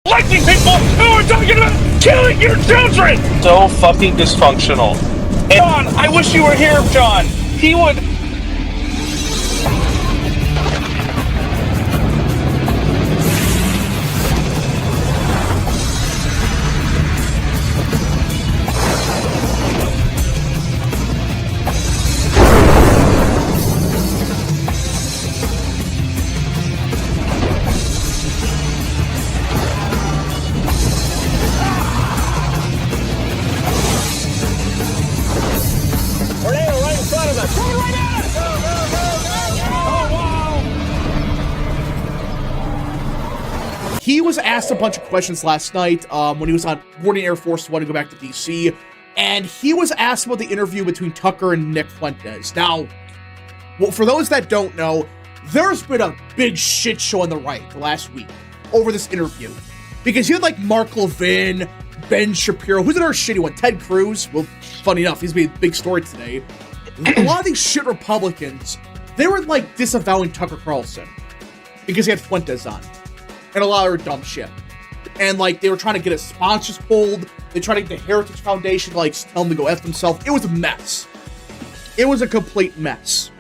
liking people who are talking about killing your children! So fucking dysfunctional. And John, I wish you were here, John. He would... He was asked a bunch of questions last night when he was on boarding Air Force One to go back to DC, and he was asked about the interview between Tucker and Nick Fuentes. Now, well, for those that don't know, there's been a big shit show on the right the last week over this interview. Because you had like Mark Levin, Ben Shapiro, who's another shitty one, Ted Cruz. Well, funny enough, he's been a big story today. A lot of these shit Republicans, they were like disavowing Tucker Carlson because he had Fuentes on. And a lot of dumb shit. And like they were trying to get his sponsors pulled. They tried to get the Heritage Foundation to like tell him to go F themselves. It was a mess. It was a complete mess.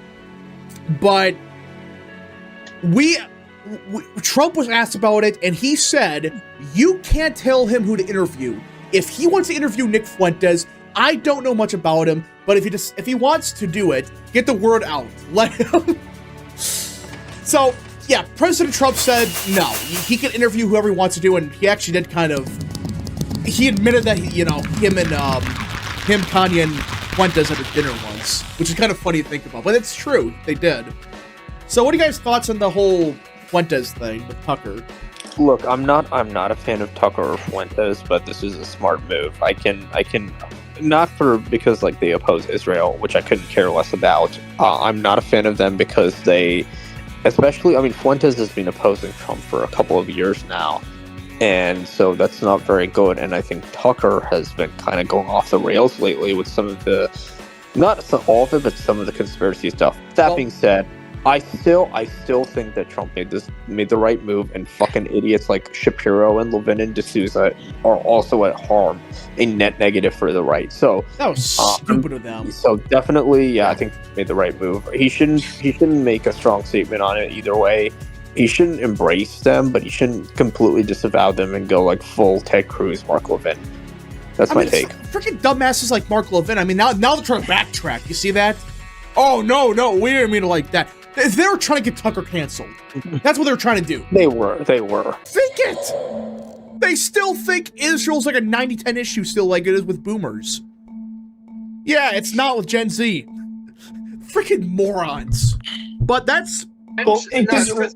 But Trump was asked about it, and he said, you can't tell him who to interview. If he wants to interview Nick Fuentes, I don't know much about him, but if he wants to do it, get the word out. Let him. So, yeah, President Trump said no. He can interview whoever he wants to do, and he actually did kind of. He admitted that him, Kanye, and Fuentes had a dinner once, which is kind of funny to think about, but it's true. They did. So, what are you guys' thoughts on the whole Fuentes thing with Tucker? Look, I'm not a fan of Tucker or Fuentes, but this is a smart move. I can not because like they oppose Israel, which I couldn't care less about. I'm not a fan of them because they. Especially, I mean, Fuentes has been opposing Trump for a couple of years now, and so that's not very good. And I think Tucker has been kind of going off the rails lately with some of the, not all of it, but some of the conspiracy stuff. That being said, I still think that Trump made the right move, and fucking idiots like Shapiro and Levin and D'Souza are also at harm, a net negative for the right. So that was stupid of them. So definitely, yeah, I think he made the right move. He shouldn't make a strong statement on it either way. He shouldn't embrace them, but he shouldn't completely disavow them and go like full Ted Cruz, Mark Levin. That's my take. Freaking dumbasses like Mark Levin. I mean, now they're trying to backtrack. You see that? Oh no, we didn't mean it like that. They were trying to get Tucker canceled. That's what they were trying to do. They were. Think it! They still think Israel's like a 90-10 issue still like it is with boomers. Yeah, it's not with Gen Z. Freaking morons. But that's... because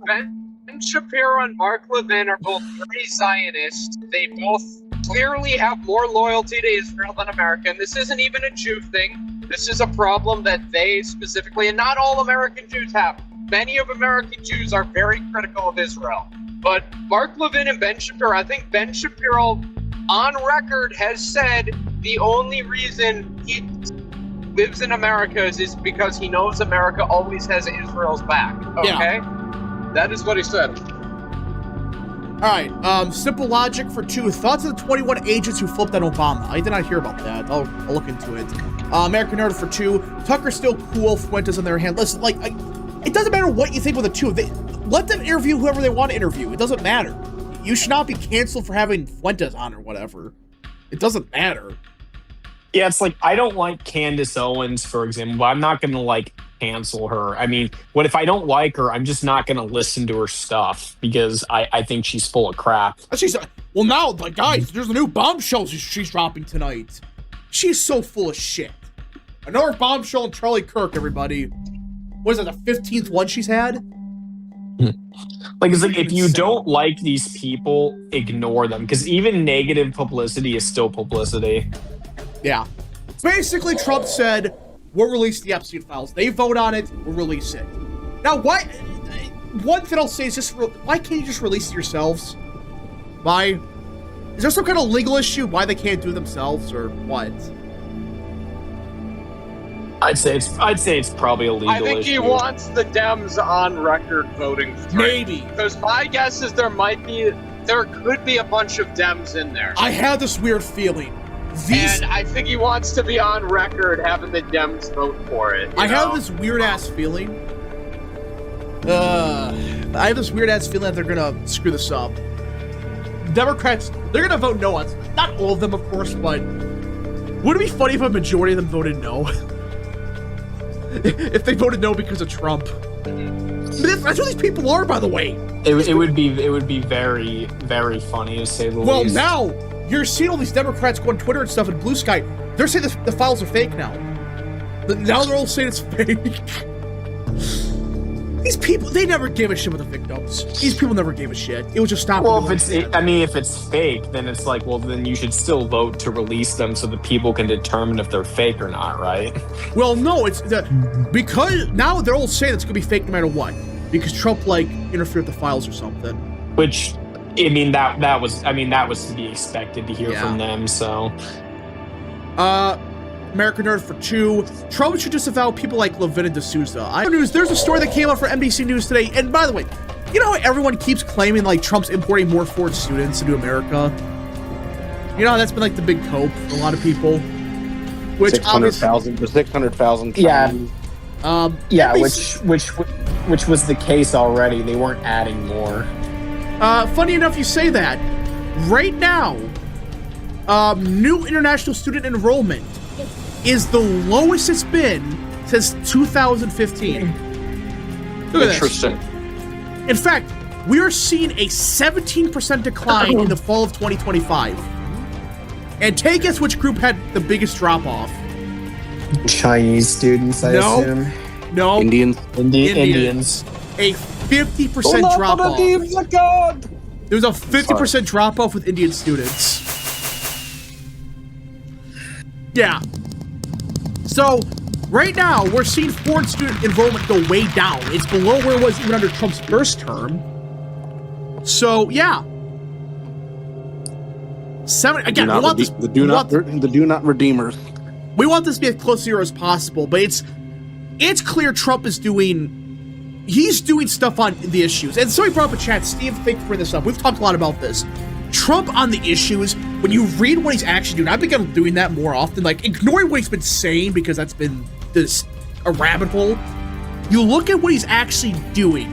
Ben Shapiro and Mark Levin are both very Zionist. They both clearly have more loyalty to Israel than America. And this isn't even a Jew thing. This is a problem that they specifically, and not all American Jews have. Many of American Jews are very critical of Israel. But Mark Levin and Ben Shapiro, I think Ben Shapiro on record has said the only reason he lives in America is because he knows America always has Israel's back. Okay? Yeah. That is what he said. All right, simple logic for 2. Thoughts on the 21 agents who flipped on Obama? I did not hear about that. I'll look into it. American Nerd for 2. Tucker's still cool. Fuentes on their hand. Listen, it doesn't matter what you think with the two. Let them interview whoever they want to interview. It doesn't matter. You should not be canceled for having Fuentes on or whatever. It doesn't matter. Yeah, it's like, I don't like Candace Owens, for example, but I'm not going to, cancel her. I mean, what if I don't like her, I'm just not going to listen to her stuff because I think she's full of crap. She's, well, now, guys, there's a new bombshell she's dropping tonight. She's so full of shit. Another bombshell in Charlie Kirk, everybody. What is it, the 15th one she's had? It's like, if you don't like these people, ignore them, because even negative publicity is still publicity. Yeah. Basically, Trump said, we'll release the Epstein files. They vote on it, we'll release it. Now, one thing I'll say is why can't you just release it yourselves? Why? Is there some kind of legal issue why they can't do it themselves, or what? I'd say it's probably a legal issue. I think he wants the Dems on record voting for Maybe. Because my guess is there might be there could be a bunch of Dems in there. I have this weird feeling. And I think he wants to be on record having the Dems vote for it. I have this weird-ass feeling. I have this weird-ass feeling that they're gonna screw this up. Democrats, they're gonna vote no on. Not all of them, of course, but would it be funny if a majority of them voted no? If they voted no because of Trump. That's what these people are, by the way. It would be very, very funny to say the least. Well, now you're seeing all these Democrats go on Twitter and stuff in Blue Sky. They're saying the files are fake now. Now they're all saying it's fake. These people, they never gave a shit with the victims. These people never gave a shit. It was just stop. Well, if it's fake, then it's like, well, then you should still vote to release them so the people can determine if they're fake or not, right? Well, no, it's because now they're all saying it's gonna be fake no matter what, because Trump like interfered with the files or something. Which, I mean, that was to be expected to hear from them. So, American Nerd for 2. Trump should disavow people like Levin and D'Souza. There's a story that came out for NBC News today. And by the way, you know how everyone keeps claiming like Trump's importing more foreign students into America? You know, that's been like the big cope for a lot of people. Which 600,000 for 600,000. Yeah. NBC which was the case already. They weren't adding more. Funny enough, you say that. Right now, new international student enrollment is the lowest it's been since 2015. Look at Interesting. This. In fact, we are seeing a 17% decline in the fall of 2025. And take guess which group had the biggest drop-off. Chinese students, I assume. No. Indians. Indians. A 50% drop-off. There was a 50% drop-off with Indian students. Yeah. So, right now, we're seeing foreign student enrollment go way down. It's below where it was even under Trump's first term. So, yeah. Again, we want this... The do not redeemers. We want this to be as close to zero as possible, but it's clear Trump is doing... He's doing stuff on the issues. And somebody brought up a chat. Steve, thank you for bringing this up. We've talked a lot about this. Trump on the issues, when you read what he's actually doing, I've begun doing that more often, like ignoring what he's been saying because that's been a rabbit hole. You look at what he's actually doing.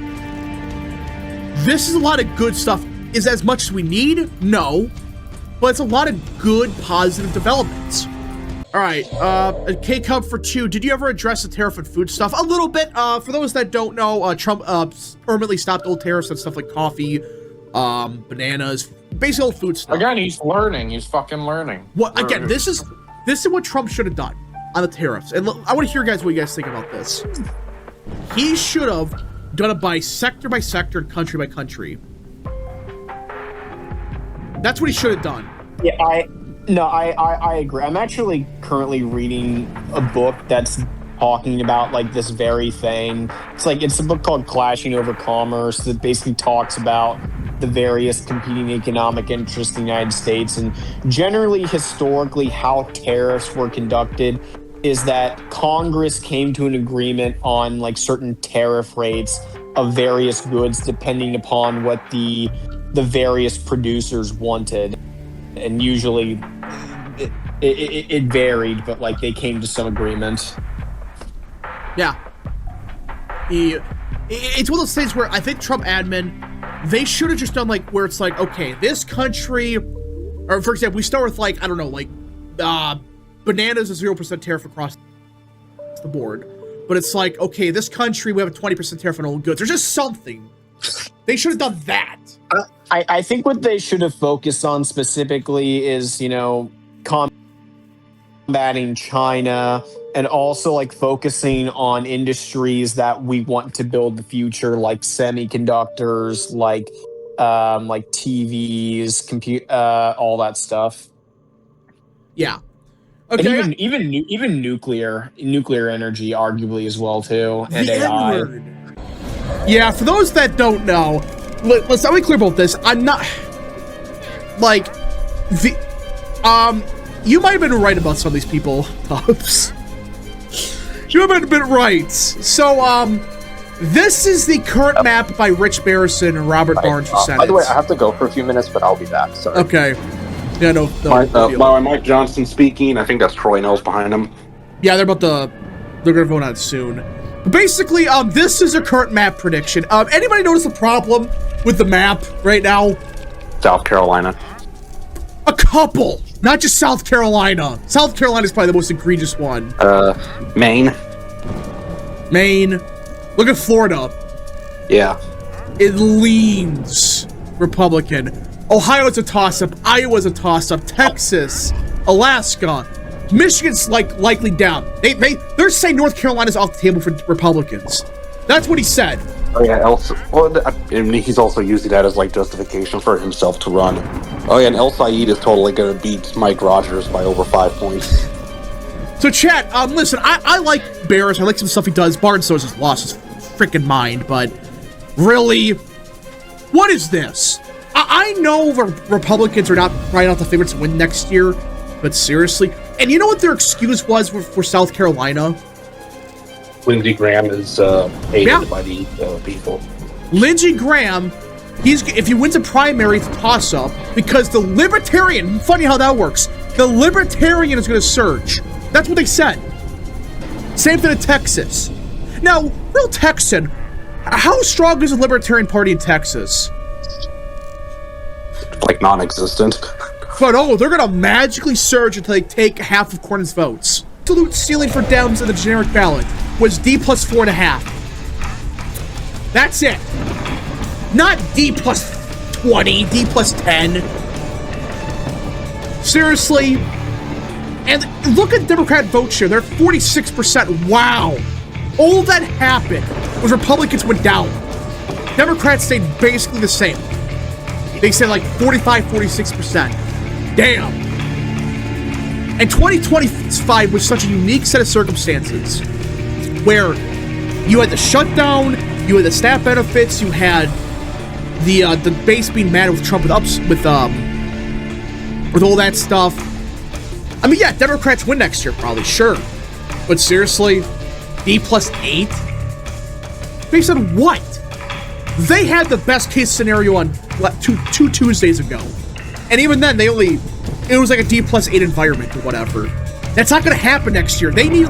This is a lot of good stuff. Is as much as we need? No. But it's a lot of good, positive developments. All right, K-Cub for 2. Did you ever address the tariff and food stuff? A little bit. For those that don't know, Trump permanently stopped old tariffs on stuff like coffee, bananas, basically old food stuff. Again, he's learning. He's fucking learning. What? Again, this is what Trump should have done on the tariffs. And I want to hear, guys, what you guys think about this. He should have done it by sector and country by country. That's what he should have done. Yeah, I agree. I'm actually currently reading a book that's talking about like this very thing. It's a book called Clashing Over Commerce that basically talks about the various competing economic interests in the United States, and generally historically how tariffs were conducted is that Congress came to an agreement on like certain tariff rates of various goods depending upon what the various producers wanted, and usually it varied, but like they came to some agreement. Yeah. It's one of those things where I think Trump admin, they should have just done like where it's like, okay, this country, or for example, we start with like, I don't know, like bananas is 0% tariff across the board. But it's like, okay, this country, we have a 20% tariff on all goods. There's just something. They should have done that. I think what they should have focused on specifically is, combating China, and also like focusing on industries that we want to build the future, like semiconductors, like TVs, all that stuff. Yeah. Okay. And even nuclear energy, arguably as well too, and AI. N-word. Yeah, for those that don't know, let's be clear about this. I'm not like you might have been right about some of these people, Tubbs. You might have been right. So This is the current map by Rich Barrison and Robert Barnes, who sent By the way, it. I have to go for a few minutes, but I'll be back. Sorry. Okay. Yeah, no. Mike Johnson speaking. I think that's Troy Nels behind him. Yeah, they're gonna vote on it soon. But basically, this is a current map prediction. Anybody notice the problem with the map right now? South Carolina. A couple, not just South Carolina. South Carolina is probably the most egregious one. Maine. Maine. Look at Florida. Yeah. It leans Republican. Ohio's a toss-up. Iowa's a toss-up. Texas, Alaska, Michigan's likely down. They're saying North Carolina's off the table for Republicans. That's what he said. Oh yeah. And he's also using that as like justification for himself to run. Oh yeah, and El Said is totally gonna beat Mike Rogers by over 5 points. So chat, listen, I like Barris. I like some stuff he does. Barnes knows he's lost his freaking mind, but really, what is this? I know the Republicans are probably not the favorites to win next year, but seriously, and you know what their excuse was for South Carolina? Lindsey Graham is hated by the people. Lindsey Graham, if he wins a primary, it's a toss-up because the Libertarian. Funny how that works. The Libertarian is going to surge. That's what they said. Same thing in Texas. Now, real Texan, how strong is the Libertarian Party in Texas? Like non-existent. But they're gonna magically surge until they take half of Cornyn's votes. Absolute ceiling for Dems in the generic ballot was D plus 4.5. That's it. Not D plus 20, D plus 10. Seriously. And look at Democrat vote share. They're 46%. Wow. All that happened was Republicans went down. Democrats stayed basically the same. They said like 45, 46%. Damn. And 2025 was such a unique set of circumstances where you had the shutdown, you had the SNAP benefits, you had the base being mad with Trump with all that stuff. I mean, yeah, Democrats win next year, probably, sure. But seriously, D plus 8? Based on what? They had the best case scenario on two Tuesdays ago. And even then, it was like a D plus 8 environment or whatever. That's not going to happen next year. They need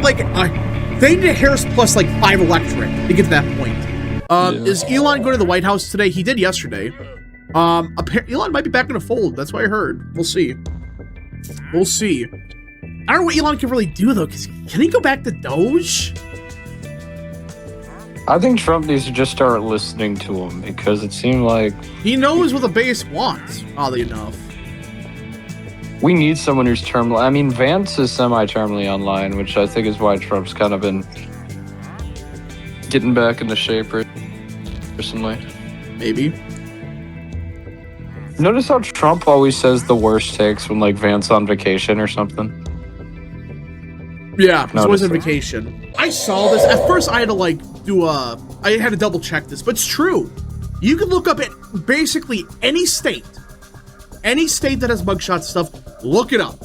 they need a Harris plus like 5 electorate to get to that point. Is Elon going to the White House today? He did yesterday. Elon might be back in the fold. That's what I heard. We'll see. We'll see. I don't know what Elon can really do, though, because can he go back to Doge? I think Trump needs to just start listening to him, because it seemed like... He knows what the base wants, oddly enough. We need someone who's terminally... I mean, Vance is semi-terminally online, which I think is why Trump's kind of been getting back into shape recently. Maybe. Notice how Trump always says the worst takes when, like, Vance on vacation or something? Yeah, it's always on vacation. I saw this. At first, I had to, I had to double check this, but it's true. You can look up at basically any state that has mugshot stuff, look it up.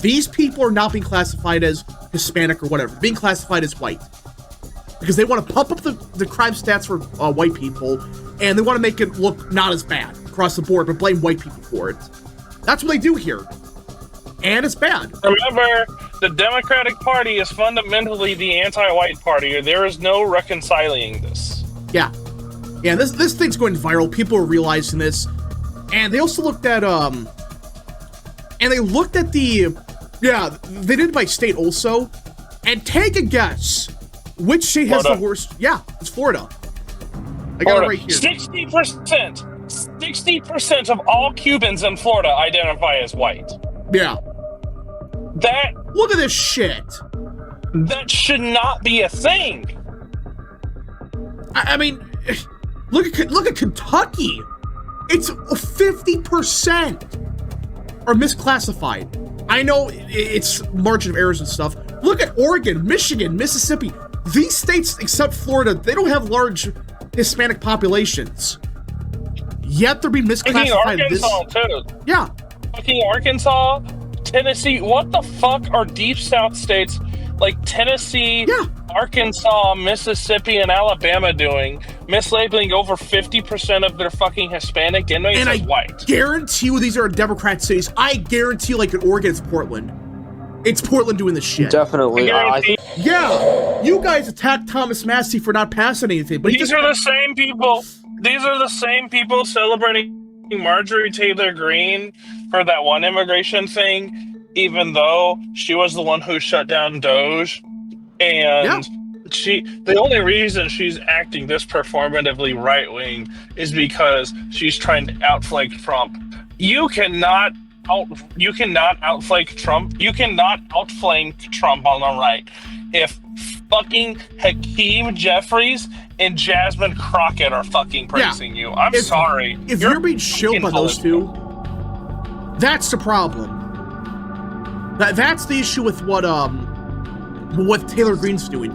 These people are not being classified as Hispanic or whatever, being classified as white. Because they want to pump up the crime stats for white people, and they want to make it look not as bad across the board, but blame white people for it. That's what they do here. And it's bad. Remember, the Democratic Party is fundamentally the anti-white party. There is no reconciling this. Yeah. Yeah, this thing's going viral. People are realizing this. And they also looked at, they did it by state also. And take a guess. Which state has the worst? Yeah, it's Florida. I got it right here. 60% of all Cubans in Florida identify as white. Yeah. Look at this shit. That should not be a thing. I mean, look at Kentucky. It's 50% are misclassified. I know it's margin of errors and stuff. Look at Oregon, Michigan, Mississippi. These states, except Florida, they don't have large Hispanic populations. Yet they're being misclassified. Arkansas too. Yeah. Fucking Arkansas, Tennessee. What the fuck are deep South states like Tennessee, Arkansas, Mississippi, and Alabama doing? Mislabeling over 50% of their fucking Hispanic inmates And as I white. guarantee you these are Democrat cities. I guarantee you, like in Oregon, it's Portland. It's Portland doing this shit. Definitely. Yeah, you guys attacked Thomas Massey for not passing anything, but These are the same people. These are the same people celebrating Marjorie Taylor Greene for that one immigration thing, even though she was the one who shut down Doge. And the only reason she's acting this performatively right-wing is because she's trying to outflank Trump. You cannot outflank Trump. You cannot outflank Trump on the right. If fucking Hakeem Jeffries and Jasmine Crockett are fucking praising you, I'm sorry. If you're being shilled by those two, that's the problem. That's the issue with what Taylor Greene's doing.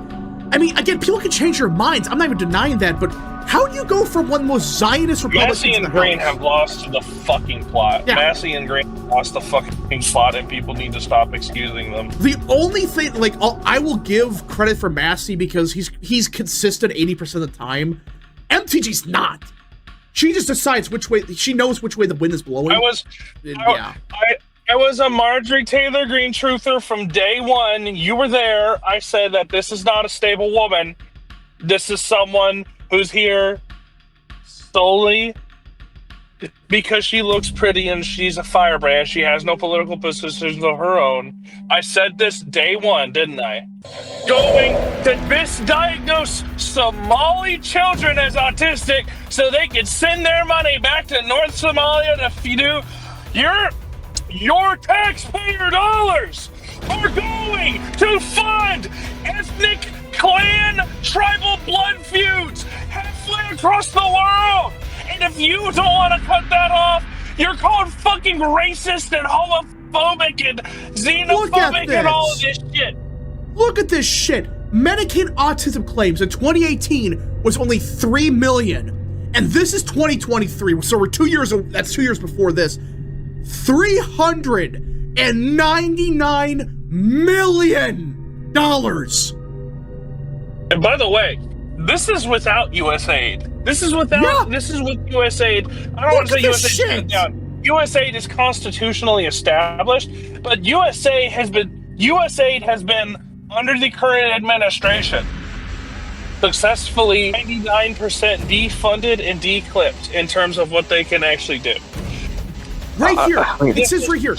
I mean, again, people can change their minds. I'm not even denying that, but how do you go from one of the most Zionist Republicans Massey and Green have lost the fucking plot. Yeah. Massey and Green lost the fucking plot, and people need to stop excusing them. The only thing, like, I will give credit for Massey because he's consistent 80% of the time. MTG's not. She just decides which way. She knows which way the wind is blowing. I was a Marjorie Taylor Greene truther from day one. You were there. I said that this is not a stable woman. This is someone who's here solely because she looks pretty and she's a firebrand. She has no political positions of her own. I said this day one, didn't I? Going to misdiagnose Somali children as autistic so they can send their money back to North Somalia to feed your taxpayer dollars are going to fund ethnic clan tribal blood feuds halfway across the world. And if you don't want to cut that off, you're called fucking racist and homophobic and xenophobic and all of this shit. Look at this shit. Medicaid autism claims in 2018 was only 3 million. And this is 2023. So we're 2 years, that's 2 years before this. $399 million. And by the way, this is without USAID. This is with USAID. I don't want to say USAID down. USAID is constitutionally established, but USAID has been under the current administration successfully 99% defunded and declipped in terms of what they can actually do. Right here. It says right here.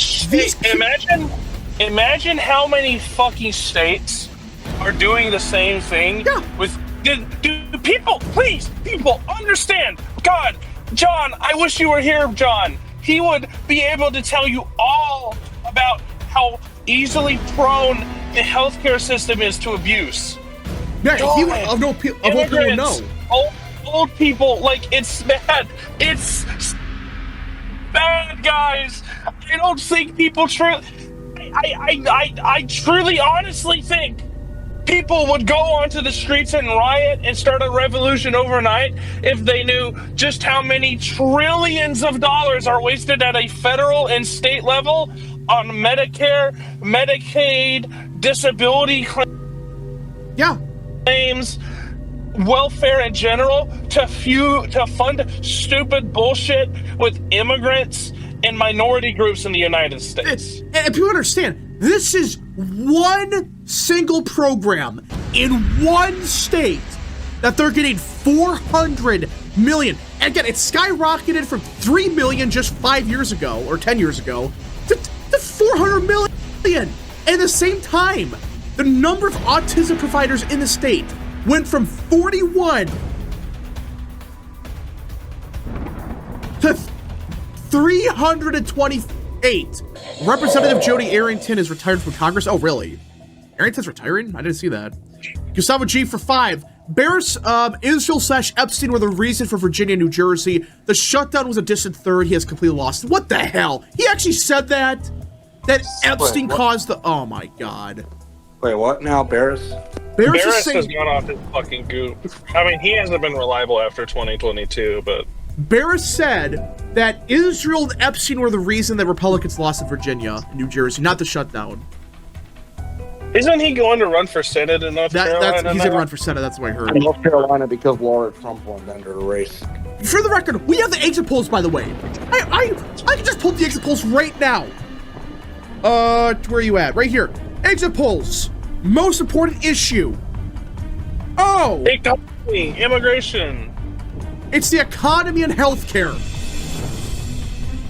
Imagine how many fucking states are doing the same thing. Yeah. Do people, please, people, understand. God, John, I wish you were here, John. He would be able to tell you all about how easily prone the healthcare system is to abuse. Yeah, people know. Old people, like, it's bad. It's bad, guys. I don't think people I truly, honestly think people would go onto the streets and riot and start a revolution overnight if they knew just how many trillions of dollars are wasted at a federal and state level on Medicare, Medicaid, disability claims, welfare in general, to fund stupid bullshit with immigrants and minority groups in the United States. And people understand, this is one single program in one state that they're getting 400 million. And again, it's skyrocketed from 3 million just 5 years ago or 10 years ago to 400 million. And at the same time, the number of autism providers in the state went from 41 to 328. Representative Jody Arrington is retired from Congress. Oh, really? Arrington's retiring? I didn't see that. Gustavo G for 5. Barris, Israel/Epstein were the reason for Virginia and New Jersey. The shutdown was a distant third. He has completely lost. What the hell? He actually said that? That Epstein caused the... Oh, my God. Wait, what now, Barris? Barris has gone off his fucking goop. I mean, he hasn't been reliable after 2022, but... Barris said that Israel and Epstein were the reason that Republicans lost in Virginia and New Jersey, not the shutdown. Isn't he going to run for Senate in North Carolina? He's now? gonna run for Senate. That's what I heard. In North Carolina because Laura Trump won the under the race. For the record, we have the exit polls, by the way. I can just pull the exit polls right now. Where are you at? Right here. Exit polls. Most important issue. Oh! Economy, immigration. It's the economy and healthcare.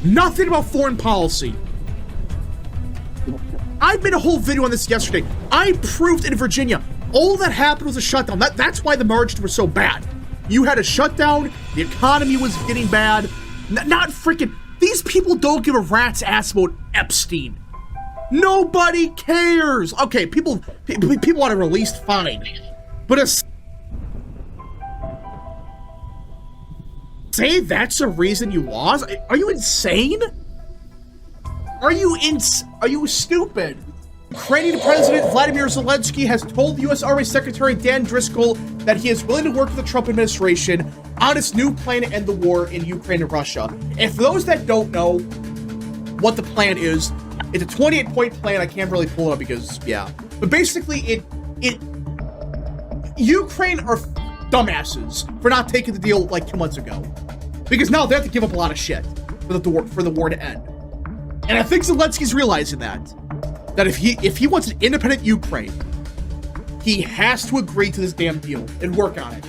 Nothing about foreign policy. I made a whole video on this yesterday. I proved in Virginia, all that happened was a shutdown. That's why the margins were so bad. You had a shutdown, the economy was getting bad. Not freaking... These people don't give a rat's ass about Epstein. Nobody cares. Okay, people want to release, fine. But say that's the reason you lost? Are you insane? Are you stupid? Ukrainian President Vladimir Zelensky has told U.S. Army Secretary Dan Driscoll that he is willing to work with the Trump administration on its new plan to end the war in Ukraine and Russia. And for those that don't know what the plan is, it's a 28-point plan. I can't really pull it up because, yeah. But basically, Ukraine are dumbasses for not taking the deal like 2 months ago. Because now they have to give up a lot of shit for the war to end. And I think Zelensky's realizing that if he wants an independent Ukraine, he has to agree to this damn deal and work on it.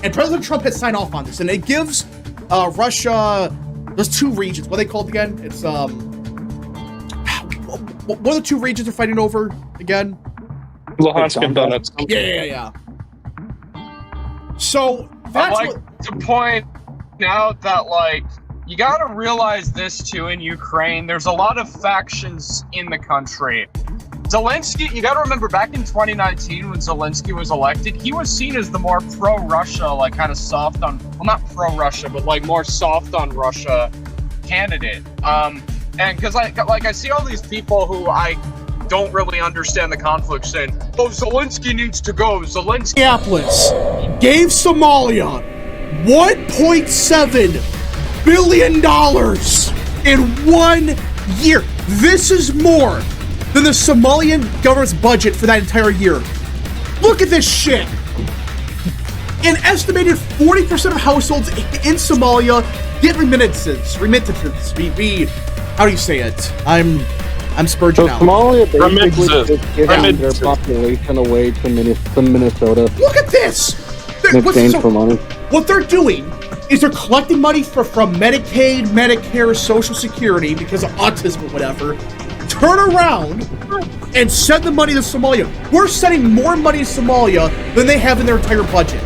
And President Trump has signed off on this, and it gives Russia those two regions. What are they called again? It's what are the two regions they're fighting over again? Luhansk and Donetsk. Yeah. So that's I'd like to point out that, like, you gotta realize this too in Ukraine. There's a lot of factions in the country. Zelensky, you gotta remember back in 2019 when Zelensky was elected, he was seen as the more pro-Russia, like kind of soft on, well, not pro-Russia, but like more soft on Russia candidate. And because I see all these people who I don't really understand the conflict saying, oh, Zelensky needs to go, Zelensky. Minneapolis gave Somalia $1.7 billion in 1 year. This is more than the Somalian government's budget for that entire year. Look at this shit. An estimated 40% of households in Somalia get remittances. How do you say it? I'm spurging out. Somalia basically Remittances. is giving their population away to Minnesota Look at this. in exchange for money. What they're doing is they're collecting money from Medicaid, Medicare, Social Security because of autism or whatever, turn around and send the money to Somalia. We're sending more money to Somalia than they have in their entire budget.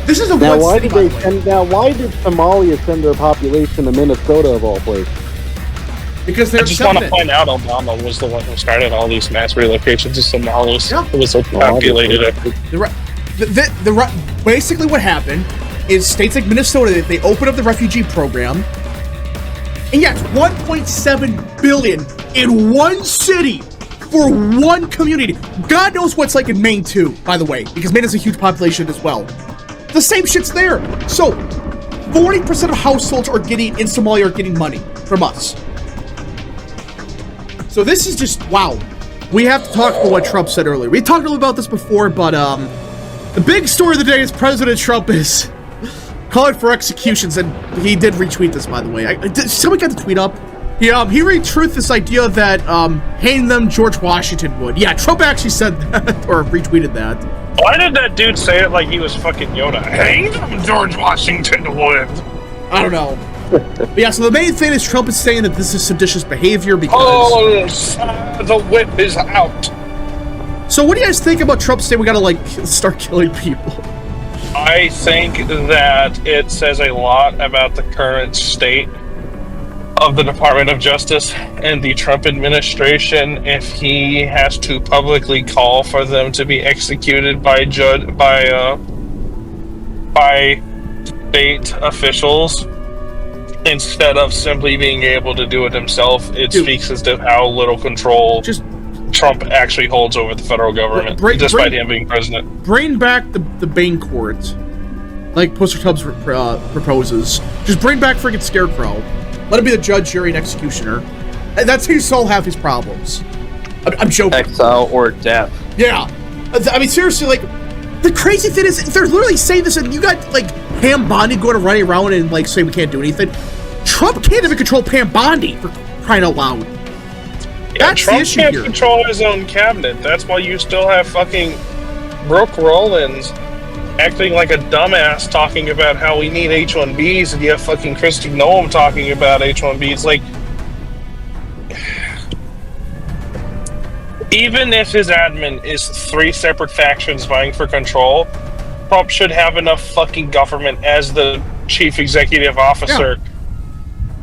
This is a Now, one why city, did by they the way. send? Now, why did Somalia send their population to Minnesota of all places? Because I they're just want to accepted. point out Obama was the one who started all these mass relocations to Somalis. Yeah. It was so calculated. Basically what happened is states like Minnesota, they opened up the refugee program, and yeah, it's $1.7 billion in one city for one community. God knows what's like in Maine too, by the way, because Maine has a huge population as well. The same shit's there. So 40% of households in Somalia are getting money from us. So this is just, wow. We have to talk about what Trump said earlier. We talked a little about this before, but the big story of the day is President Trump is calling for executions, and he did retweet this, by the way. Somebody got the tweet up. He retweeted this idea that hanging them George Washington would. Yeah, Trump actually said that, or retweeted that. Why did that dude say it like he was fucking Yoda? Hang them, George Washington would. I don't know. But yeah, so the main thing is Trump is saying that this is seditious behavior because... the whip is out. So what do you guys think about Trump saying we gotta, like, start killing people? I think that it says a lot about the current state of the Department of Justice and the Trump administration if he has to publicly call for them to be executed by state officials instead of simply being able to do it himself. It speaks as to how little control Trump actually holds over the federal government, despite him being president. Bring back the Bain Court, like Poster Tubbs proposes. Just bring back freaking Scarecrow. Let him be the judge, jury, and executioner. That's how you solve half these problems. I'm joking. Exile or death. Yeah. I mean, seriously, like, the crazy thing is, they're literally saying this, and you got, like, Pam Bondi going to running around and, like, say we can't do anything. Trump can't even control Pam Bondi, for crying out loud. Yeah, That's Trump the issue can't here. control his own cabinet. That's why you still have fucking Brooke Rollins acting like a dumbass talking about how we need H-1Bs, and you have fucking Kristi Noem talking about H-1Bs. Like, even if his admin is 3 separate factions vying for control, Trump should have enough fucking government as the chief executive officer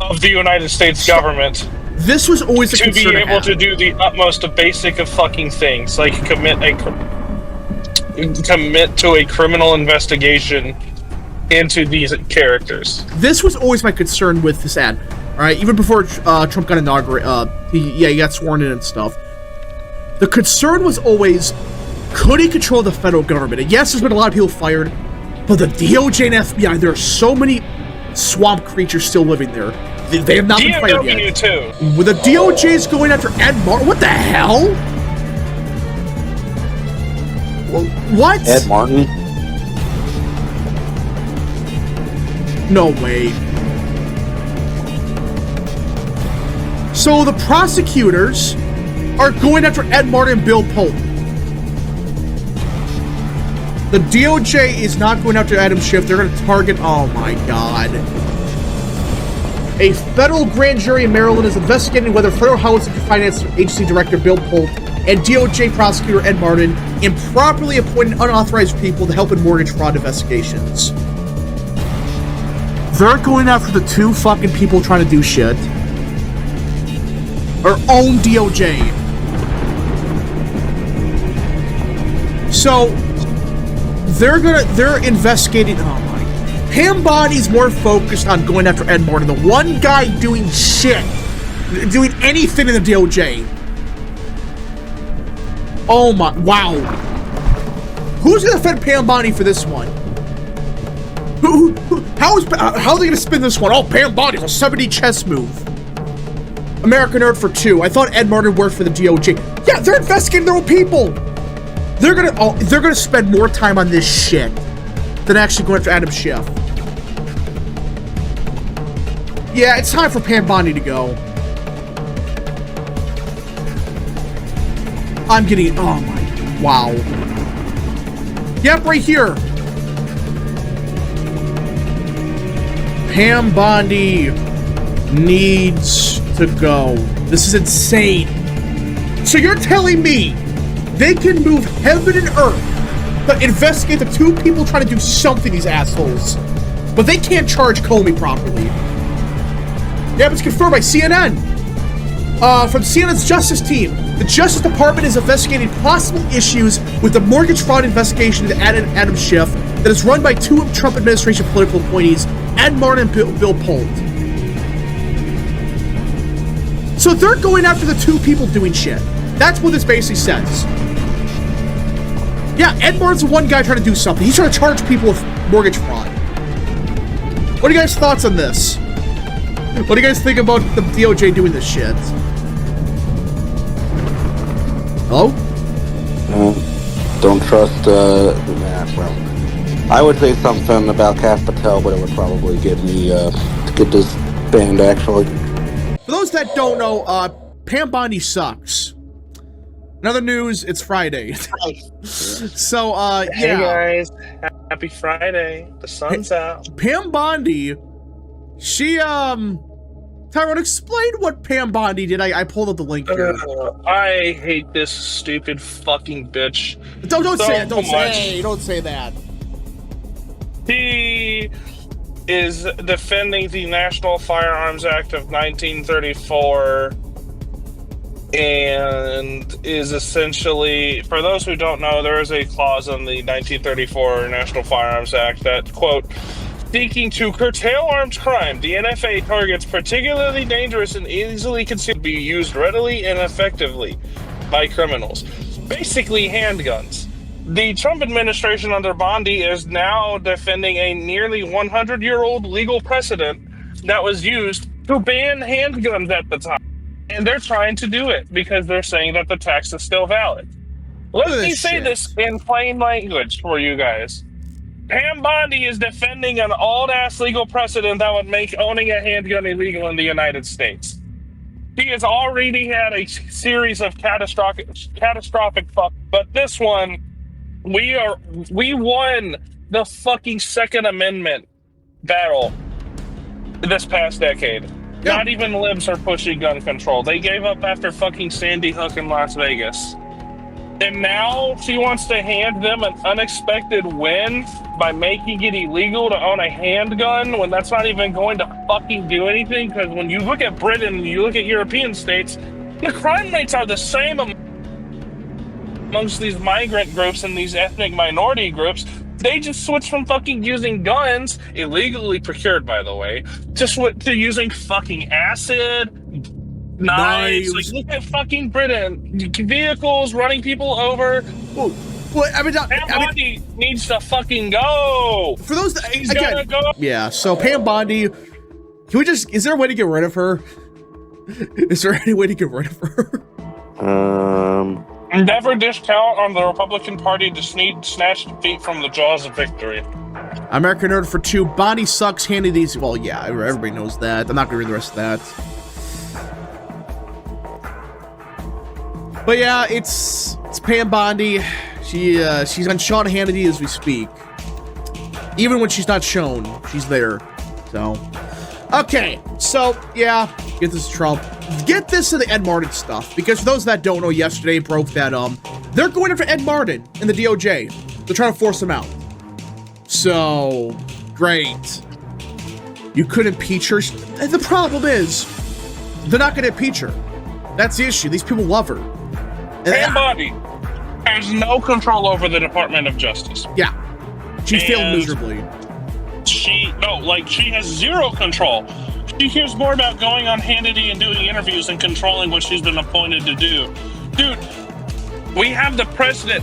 of the United States government This was always a to concern be I able had. to do the utmost of basic of fucking things, like commit to a criminal investigation into these characters. This was always my concern with this ad. All right, even before Trump got inaugurated, he got sworn in and stuff. The concern was always, could he control the federal government? And yes, there's been a lot of people fired, but the DOJ and FBI, there are so many swamp creatures still living there. They have not been fired DOW yet. too. With the DOJ is going after Ed Martin. What the hell? Well, what? Ed Martin. No way. So the prosecutors are going after Ed Martin and Bill Polk. The DOJ is not going after Adam Schiff. They're going to target... Oh my god. A federal grand jury in Maryland is investigating whether Federal Housing and Finance Agency Director Bill Polk and DOJ prosecutor Ed Martin improperly appointed unauthorized people to help in mortgage fraud investigations. They're going after the 2 fucking people trying to do shit. Our own DOJ. So they're investigating. Oh my. Pam Bondi's more focused on going after Ed Martin, the one guy doing shit, doing anything in the DOJ. Oh my. Wow. Who's gonna defend Pam Bondi for this one? How are they gonna spin this one? Oh, Pam Bondi's a 70 chess move. American Nerd for 2. I thought Ed Martin worked for the DOJ. Yeah, they're investigating their own people. They're gonna spend more time on this shit than actually going after Adam Schiff. Yeah, it's time for Pam Bondi to go. I'm getting... Oh my... Wow. Yep, right here. Pam Bondi needs to go. This is insane. So you're telling me they can move heaven and earth to investigate the 2 people trying to do something, these assholes, but they can't charge Comey properly? Yeah, it's confirmed by CNN. From CNN's Justice team, the Justice Department is investigating possible issues with the mortgage fraud investigation into Adam Schiff that is run by 2 Trump administration political appointees, Ed Martin and Bill Polk. So they're going after the 2 people doing shit. That's what this basically says. Yeah, Ed Martin's the one guy trying to do something. He's trying to charge people with mortgage fraud. What are you guys' thoughts on this? What do you guys think about the DOJ doing this shit? Hello? Don't trust, well, I would say something about Kath Patel, but it would probably get me, to get this banned, actually. For those that don't know, Pam Bondi sucks. In other news, it's Friday. So, yeah. Hey guys, happy Friday. The sun's out. Pam Bondi, she, Tyrone, explain what Pam Bondi did. I pulled up the link here. I hate this stupid fucking bitch. Don't so say it. Don't much. don't say that. He is defending the National Firearms Act of 1934 and is essentially, for those who don't know, there is a clause in the 1934 National Firearms Act that, quote, seeking to curtail armed crime, the NFA targets particularly dangerous and easily concealed be used readily and effectively by criminals. Basically, handguns. The Trump administration under Bondi is now defending a nearly 100-year-old legal precedent that was used to ban handguns at the time. And they're trying to do it because they're saying that the tax is still valid. Let Look at me this say shit. this in plain language for you guys. Pam Bondi is defending an old-ass legal precedent that would make owning a handgun illegal in the United States. She has already had a series of catastrophic fuck, but this one, we won the fucking Second Amendment battle this past decade. Yeah. Not even libs are pushing gun control. They gave up after fucking Sandy Hook in Las Vegas. And now she wants to hand them an unexpected win by making it illegal to own a handgun when that's not even going to fucking do anything. Because when you look at Britain and you look at European states, the crime rates are the same amongst these migrant groups and these ethnic minority groups. They just switched from fucking using guns, illegally procured by the way, to using fucking acid, knives. Like, look at fucking Britain. Vehicles running people over. Well, Pam Bondi needs to fucking go. For those that, He's again, gotta go. yeah. So Pam Bondi, is there a way to get rid of her? Is there any way to get rid of her? Never discount on the Republican Party to snatch defeat from the jaws of victory. American Nerd for 2. Bondi sucks. Hannity's. Well, yeah, everybody knows that. I'm not gonna read the rest of that. But yeah, it's Pam Bondi. She's on Sean Hannity as we speak. Even when she's not shown, she's there. So, okay. So yeah, get this Trump. Get this to the Ed Martin stuff, because for those that don't know, yesterday broke that they're going after Ed Martin in the DOJ. They're trying to force him out. So great. You could impeach her. And the problem is, they're not going to impeach her. That's the issue. These people love her. Pam Bondi has no control over the Department of Justice. Yeah. She failed miserably. She has zero control. She cares more about going on Hannity and doing interviews and controlling what she's been appointed to do. Dude, we have the president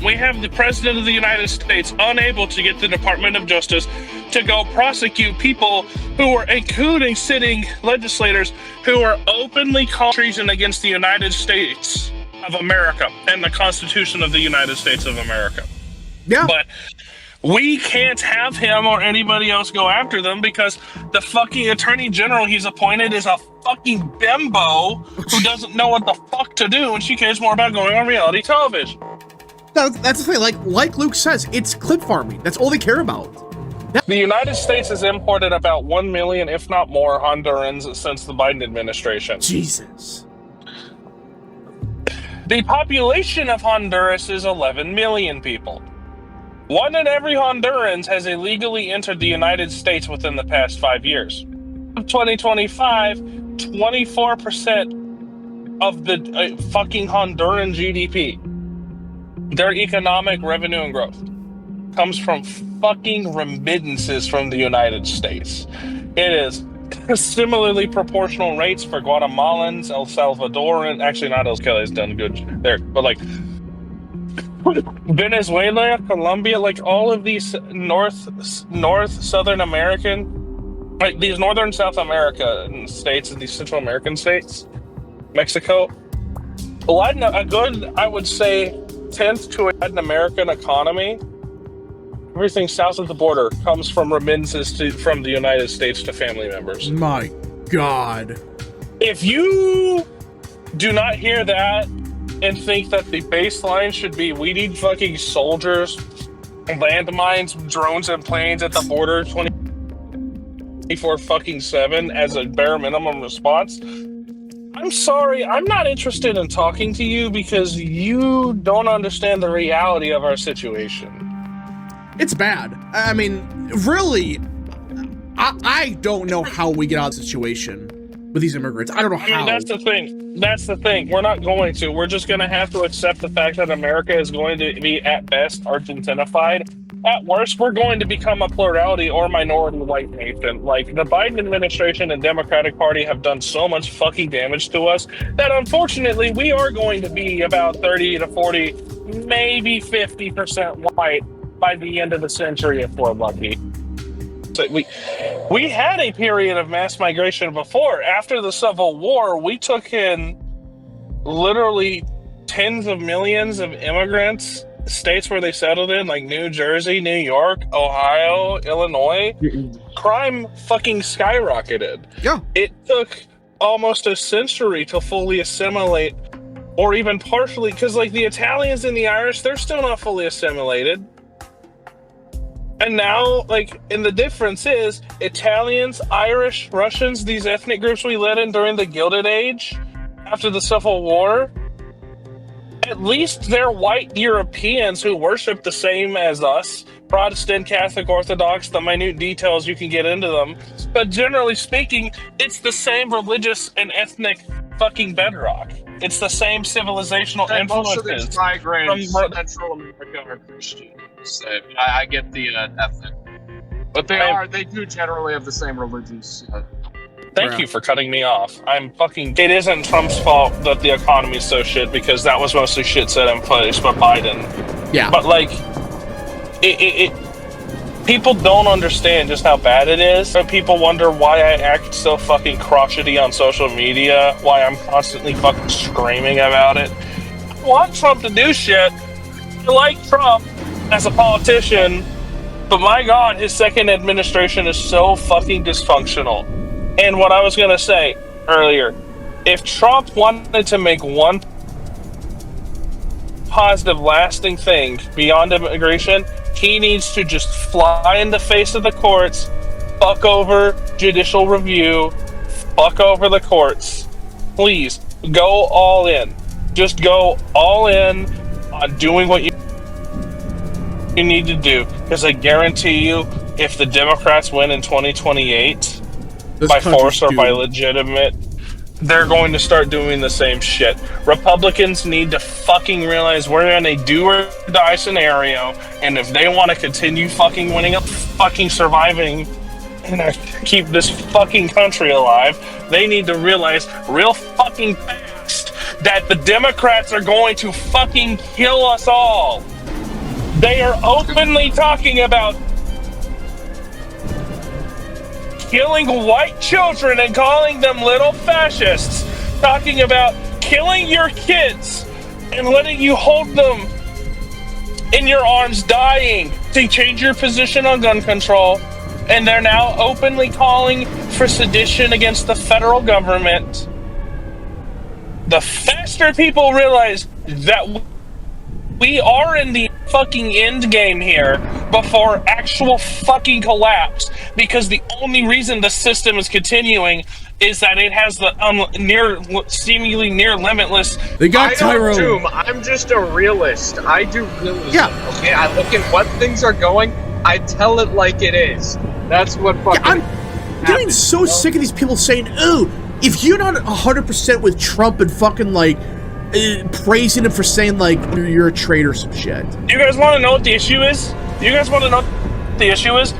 of the United States unable to get the Department of Justice to go prosecute people who are, including sitting legislators, who are openly calling treason against the United States of America and the Constitution of the United States of America. Yeah. But we can't have him or anybody else go after them because the fucking attorney general he's appointed is a fucking bimbo who doesn't know what the fuck to do, and she cares more about going on reality television. No, that's the thing. Like Luke says, it's clip farming. That's all they care about. The United States has imported about 1 million, if not more, Hondurans since the Biden administration. Jesus. The population of Honduras is 11 million people. 1 in every Hondurans has illegally entered the United States within the past 5 years. In 2025, 24% of the fucking Honduran GDP, their economic revenue and growth, comes from fucking remittances from the United States. It is similarly proportional rates for Guatemalans, El Salvadoran, actually not El Salvador has done good there, but like Venezuela, Colombia, like all of these Southern American, like these Northern South American states and these Central American states, Mexico, a good, I would say, 10th to a Latin American economy, everything south of the border comes from remittances from the United States to family members. My God. If you do not hear that and think that the baseline should be we need fucking soldiers, landmines, drones, and planes at the border 24/7 as a bare minimum response, I'm sorry, I'm not interested in talking to you because you don't understand the reality of our situation. It's bad. I mean, really, I don't know how we get out of the situation with these immigrants. I don't know how. I mean, that's the thing. We're not going to. We're just going to have to accept the fact that America is going to be, at best, Argentinified. At worst, we're going to become a plurality or minority white nation. Like, the Biden administration and Democratic Party have done so much fucking damage to us that, unfortunately, we are going to be about 30 to 40, maybe 50% white by the end of the century if we're lucky. So we had a period of mass migration before. After the Civil War, we took in literally tens of millions of immigrants, states where they settled in, like New Jersey, New York, Ohio, Illinois, crime fucking skyrocketed. Yeah. It took almost a century to fully assimilate, or even partially, because like the Italians and the Irish, they're still not fully assimilated. And now, like, and the difference is Italians, Irish, Russians, these ethnic groups we let in during the Gilded Age, after the Civil War, at least they're white Europeans who worship the same as us. Protestant, Catholic, Orthodox, the minute details, you can get into them. But generally speaking, it's the same religious and ethnic fucking bedrock. It's the same civilizational And most of influences. these migrants from- from Central America are Christians. I get the ethnic. But they do generally have the same religious... Thank you for cutting me off. It isn't Trump's fault that the economy is so shit, because that was mostly shit set in place by Biden. Yeah. But like, people don't understand just how bad it is. And people wonder why I act so fucking crotchety on social media, why I'm constantly fucking screaming about it. I want Trump to do shit. I like Trump as a politician, but my God, his second administration is so fucking dysfunctional. And what I was going to say earlier, if Trump wanted to make one positive, lasting thing beyond immigration, he needs to just fly in the face of the courts, fuck over judicial review, fuck over the courts. Please, go all in. Just go all in on doing what you need to do. Because I guarantee you, if the Democrats win in 2028... by force or by legitimate, they're going to start doing the same shit. Republicans need to fucking realize we're in a do or die scenario, and if they want to continue fucking winning up, fucking surviving, and keep this fucking country alive, they need to realize real fucking fast that the Democrats are going to fucking kill us all. They are openly talking about killing white children and calling them little fascists, talking about killing your kids and letting you hold them in your arms dying to change your position on gun control. And they're now openly calling for sedition against the federal government. The faster people realize that we are in the fucking end game here before actual fucking collapse, because the only reason the system is continuing is that it has the seemingly near limitless. They got Tyrone. Doom. I'm just a realist. I do realism. Yeah. Okay, I look at what things are going. I tell it like it is. That's what fucking. I'm getting so sick of these people saying, "Ooh, if you're not 100% with Trump and fucking like." Praising him for saying like you're a traitor or some shit. You guys want to know what the issue is? You guys want to know what the issue is?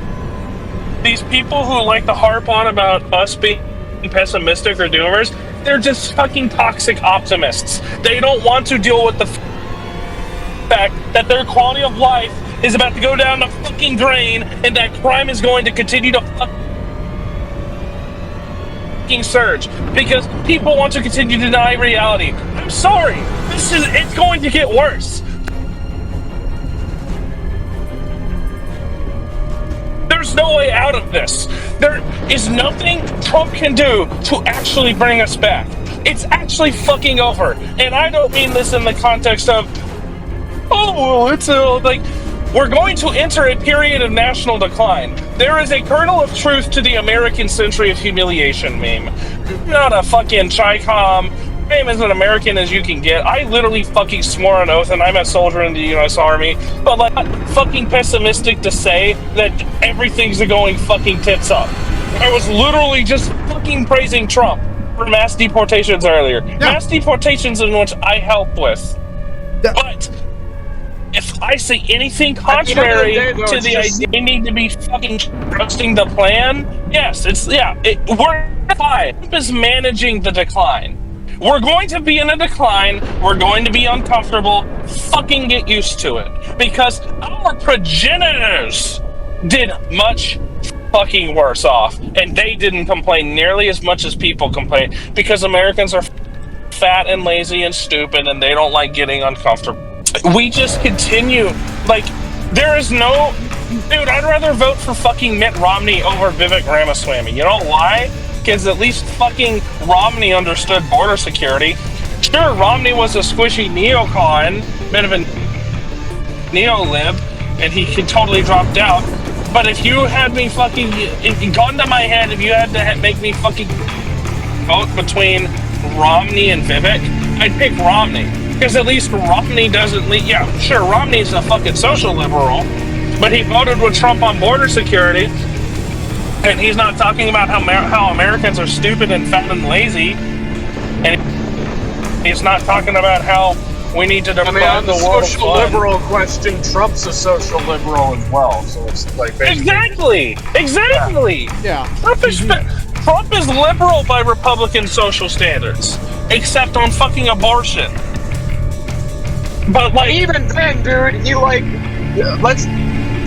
These people who like to harp on about us being pessimistic or doomers, they're just fucking toxic optimists. They don't want to deal with the fact that their quality of life is about to go down the fucking drain, and that crime is going to continue to surge because people want to continue to deny reality. I'm sorry, it's going to get worse. There's no way out of this. There is nothing Trump can do to actually bring us back. It's actually fucking over. And I don't mean this in the context of, oh, it's like, we're going to enter a period of national decline. There is a kernel of truth to the American century of humiliation meme. Not a fucking Chi-Com. I am as an American as you can get. I literally fucking swore an oath, and I'm a soldier in the U.S. Army. But like, fucking pessimistic to say that everything's going fucking tits up. I was literally just fucking praising Trump for mass deportations earlier. Yeah. Mass deportations in which I help with. Yeah. But if I say anything contrary to the idea we need to be fucking trusting the plan, yes, we're fine. Trump is managing the decline. We're going to be in a decline. We're going to be uncomfortable. Fucking get used to it. Because our progenitors did much fucking worse off. And they didn't complain nearly as much as people complain. Because Americans are fat and lazy and stupid, and they don't like getting uncomfortable. We just continue. Like, there is no... Dude, I'd rather vote for fucking Mitt Romney over Vivek Ramaswamy. You know why? Because at least fucking Romney understood border security. Sure, Romney was a squishy neocon, bit of a neo-lib, and he totally dropped out. But if you had me fucking... Gone to my head, if you had to make me fucking vote between Romney and Vivek, I'd pick Romney. Because at least Romney doesn't lead... Yeah, sure, Romney's a fucking social liberal, but he voted with Trump on border security, and he's not talking about how Americans are stupid and fat and lazy, and he's not talking about how we need to deprive on the the world social of fun. liberal question, Trump's a social liberal as well, so it's like basically... Exactly! Yeah. Trump is liberal by Republican social standards, except on fucking abortion. But like, Even then, dude, he let's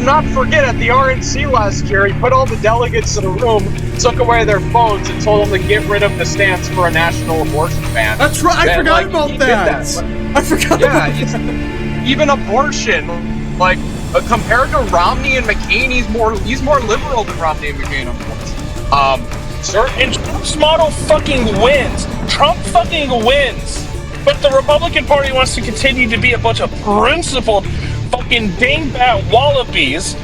not forget, at the RNC last year, he put all the delegates in a room, took away their phones, and told them to get rid of the stance for a national abortion ban. That's right. I forgot about he that. did I forgot. Yeah, about that. even abortion, compared to Romney and McCain, he's more liberal than Romney and McCain, unfortunately. and Trump's model fucking wins. Trump fucking wins. But the Republican Party wants to continue to be a bunch of principled fucking dingbat wallabies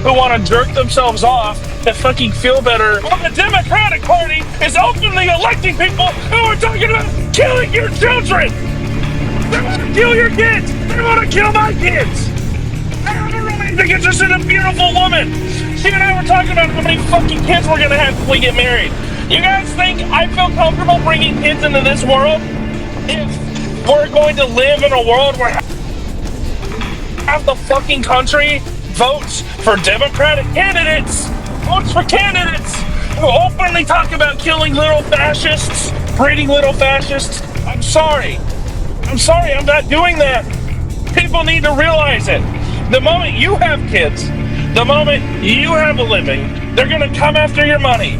who want to jerk themselves off to fucking feel better. Well, the Democratic Party is openly electing people who are talking about killing your children. They want to kill your kids. They want to kill my kids. I have a romantic interest in a beautiful woman. She and I were talking about how many fucking kids we're going to have if we get married. You guys think I feel comfortable bringing kids into this world if we're going to live in a world where half the fucking country votes for Democratic candidates, votes for candidates who openly talk about killing little fascists, breeding little fascists? I'm sorry, I'm not doing that. People need to realize it. The moment you have kids, the moment you have a living, they're gonna come after your money.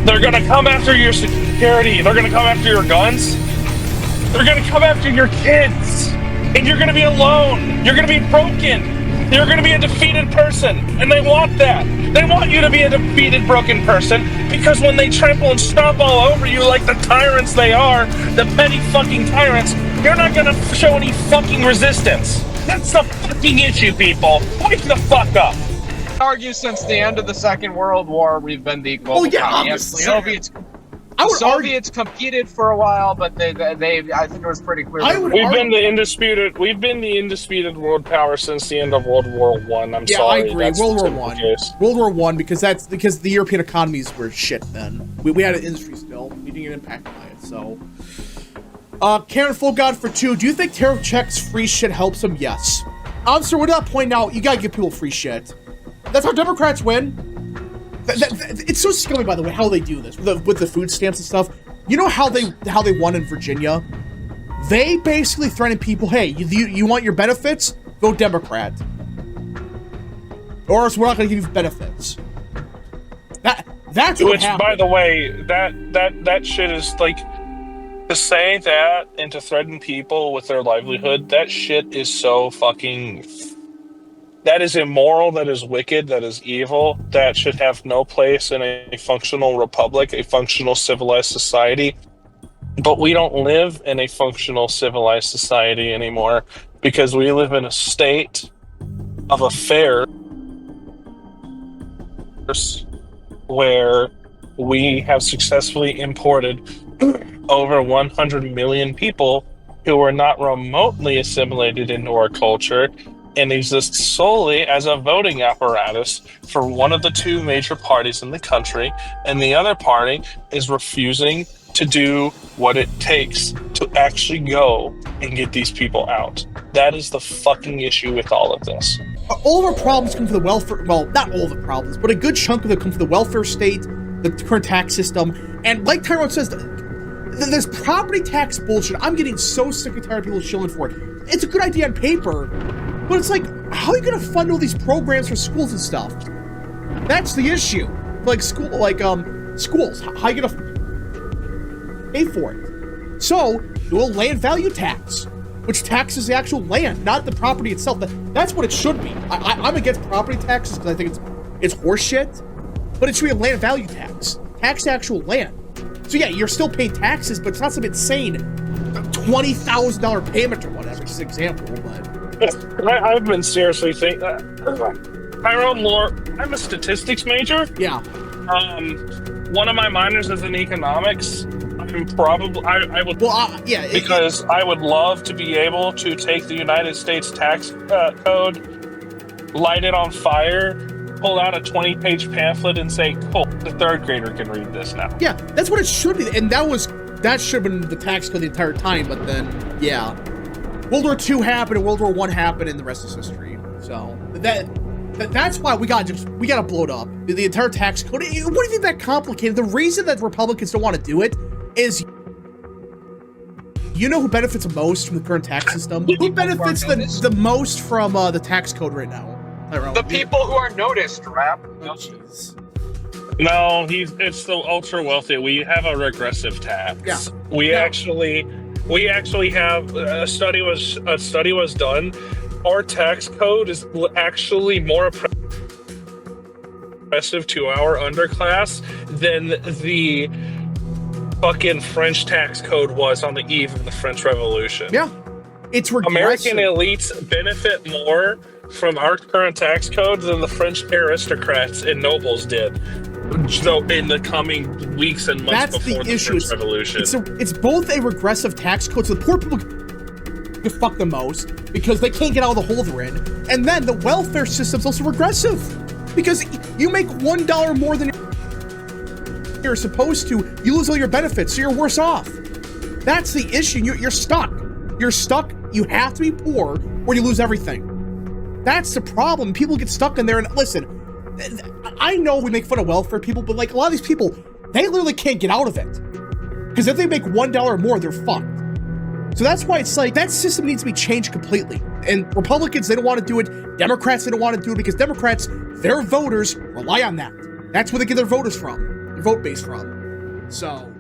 They're gonna come after your security. They're gonna come after your guns. They're gonna come after your kids. And you're gonna be alone. You're gonna be broken. You're gonna be a defeated person. And they want that. They want you to be a defeated, broken person, because when they trample and stomp all over you like the tyrants they are, the petty fucking tyrants, you're not gonna show any fucking resistance. That's the fucking issue, people. Wake the fuck up. I argue since the end of the Second World War, we've been the global economy. Yes, the Soviets competed for a while, but they I think it was pretty clear. We've been the undisputed world power since the end of World War One. I'm sorry. I agree. World War One, because the European economies were shit then. We had an industry still. We didn't get impacted by it. So, Karen Full God for 2. Do you think tariff checks free shit helps them? Yes. Sir, we're not pointing out you gotta give people free shit. That's how Democrats win. It's so scummy, by the way, how they do this with the food stamps and stuff. You know how they won in Virginia? They basically threatened people, hey, you want your benefits? Vote Democrat. Or else we're not going to give you benefits. That's what happened. By the way, that shit is like, to say that and to threaten people with their livelihood, that shit is so fucking... That is immoral, that is wicked, that is evil, that should have no place in a functional republic, a functional civilized society. But we don't live in a functional civilized society anymore because we live in a state of affairs where we have successfully imported over 100 million people who are not remotely assimilated into our culture and exist solely as a voting apparatus for one of the two major parties in the country, and the other party is refusing to do what it takes to actually go and get these people out. That is the fucking issue with all of this. All of our problems come from the welfare, well, not all of the problems, but a good chunk of them come from the welfare state, the current tax system, and like Tyrone says, this property tax bullshit, I'm getting so sick and tired of people shilling for it. It's a good idea on paper, but it's like, how are you gonna fund all these programs for schools and stuff? That's the issue. Like schools. How you gonna? pay for it. So do a land value tax, which taxes the actual land, not the property itself. That's what it should be. I'm against property taxes because I think it's horseshit, but it should be a land value tax. Tax the actual land. So yeah, you're still paying taxes, but it's not some insane $20,000 payment or whatever. Just an example, but I've been seriously thinking. Tyrone Moore, I'm a statistics major. yeah. One of my minors is in economics. I'm probably I would Yeah, because I would love to be able to take the United States tax code, light it on fire, pull out a 20-page pamphlet, and say, "Cool, the third grader can read this now." yeah, that's what it should be, and that should have been the tax code the entire time. But then, yeah, World War II happened, and World War I happened, and the rest is history. So that's why we gotta blow it up. The entire tax code. What do you think that complicated? The reason that Republicans don't want to do it is, you know who benefits the most from the current tax system? Who benefits the most from the tax code right now? The people who are noticed, Rap. Oh, jeez. No, it's the ultra wealthy. We have a regressive tax. Yeah. We actually have a study was done. Our tax code is actually more oppressive to our underclass than the fucking French tax code was on the eve of the French Revolution. Yeah, it's regressive. American elites benefit more from our current tax code than the French aristocrats and nobles did. So in the coming weeks and months before the French Revolution. It's both a regressive tax code, so the poor people get fucked the most because they can't get out of the hole they're in, and then the welfare system's also regressive because you make $1 more than you're supposed to, you lose all your benefits, so you're worse off. That's the issue. You're stuck. You're stuck. You have to be poor or you lose everything. That's the problem. People get stuck in there. And listen, I know we make fun of welfare people, but like a lot of these people, they literally can't get out of it. Because if they make $1 more, they're fucked. So that's why it's like that system needs to be changed completely. And Republicans, they don't want to do it. Democrats, they don't want to do it because Democrats, their voters rely on that. That's where they get their voters from, their vote base from. So